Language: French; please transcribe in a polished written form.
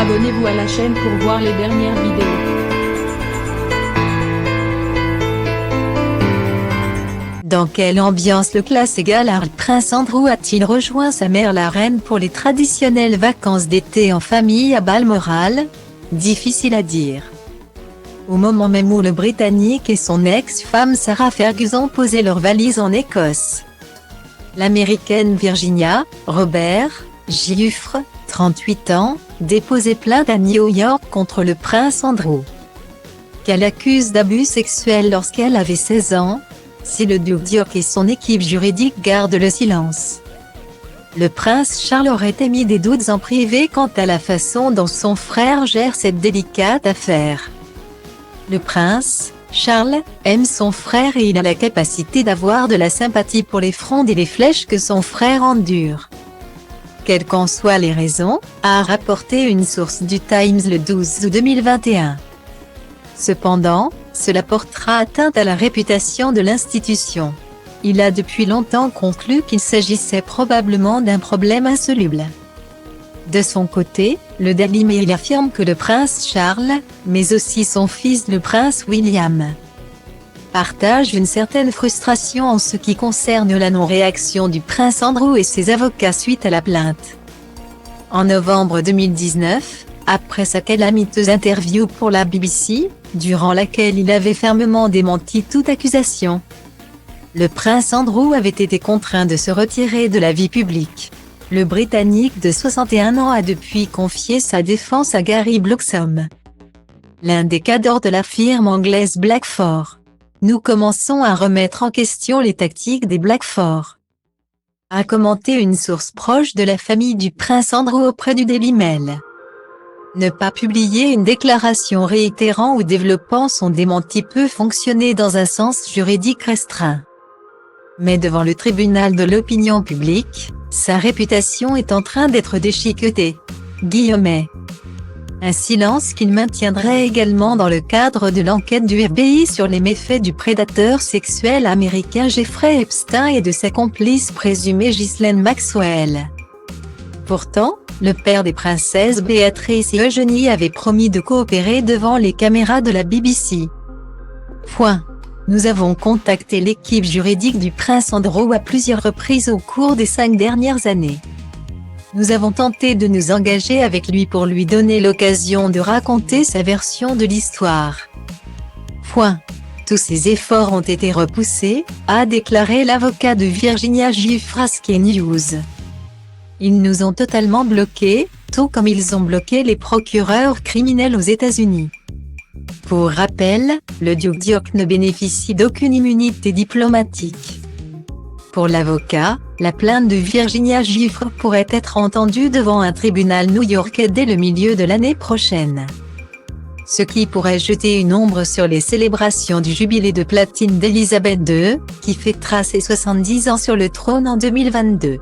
Abonnez-vous à la chaîne pour voir les dernières vidéos. Dans quelle ambiance le classe égale Prince Andrew a-t-il rejoint sa mère la reine pour les traditionnelles vacances d'été en famille à Balmoral? Difficile à dire. Au moment même où le Britannique et son ex-femme Sarah Ferguson posaient leurs valises en Écosse, l'Américaine Virginia Robert Giuffre, 38 ans, déposait plainte à New York contre le prince Andrew, qu'elle accuse d'abus sexuels lorsqu'elle avait 16 ans, si le duc d'York et son équipe juridique gardent le silence. Le prince Charles aurait émis des doutes en privé quant à la façon dont son frère gère cette délicate affaire. Le prince, Charles, aime son frère et il a la capacité d'avoir de la sympathie pour les frondes et les flèches que son frère endure. Quelles qu'en soient les raisons, a rapporté une source du Times le 12 août 2021. Cependant, cela portera atteinte à la réputation de l'institution. Il a depuis longtemps conclu qu'il s'agissait probablement d'un problème insoluble. De son côté, le Daily Mail affirme que le prince Charles, mais aussi son fils le prince William, partagent une certaine frustration en ce qui concerne la non-réaction du prince Andrew et ses avocats suite à la plainte. En novembre 2019, après sa calamiteuse interview pour la BBC, durant laquelle il avait fermement démenti toute accusation, le prince Andrew avait été contraint de se retirer de la vie publique. Le Britannique de 61 ans a depuis confié sa défense à Gary Bloxham, l'un des cadors de la firme anglaise Blackford. Nous commençons à remettre en question les tactiques des Blackford, a commenté une source proche de la famille du prince Andrew auprès du Daily Mail. Ne pas publier une déclaration réitérant ou développant son démenti peut fonctionner dans un sens juridique restreint. Mais devant le tribunal de l'opinion publique, sa réputation est en train d'être déchiquetée. Guillemets. Un silence qu'il maintiendrait également dans le cadre de l'enquête du FBI sur les méfaits du prédateur sexuel américain Jeffrey Epstein et de sa complice présumée Ghislaine Maxwell. Pourtant, le père des princesses Béatrice et Eugénie avait promis de coopérer devant les caméras de la BBC. Nous avons contacté l'équipe juridique du prince Andrew à plusieurs reprises au cours des 5 dernières années. Nous avons tenté de nous engager avec lui pour lui donner l'occasion de raconter sa version de l'histoire. Tous ces efforts ont été repoussés, a déclaré l'avocat de Virginia Giuffre à Sky News. Ils nous ont totalement bloqués, tout comme ils ont bloqué les procureurs criminels aux États-Unis. Pour rappel, le duc d'York ne bénéficie d'aucune immunité diplomatique. Pour l'avocat, la plainte de Virginia Giuffre pourrait être entendue devant un tribunal new-yorkais dès le milieu de l'année prochaine, ce qui pourrait jeter une ombre sur les célébrations du jubilé de platine d'Élisabeth II, qui fêtera ses 70 ans sur le trône en 2022.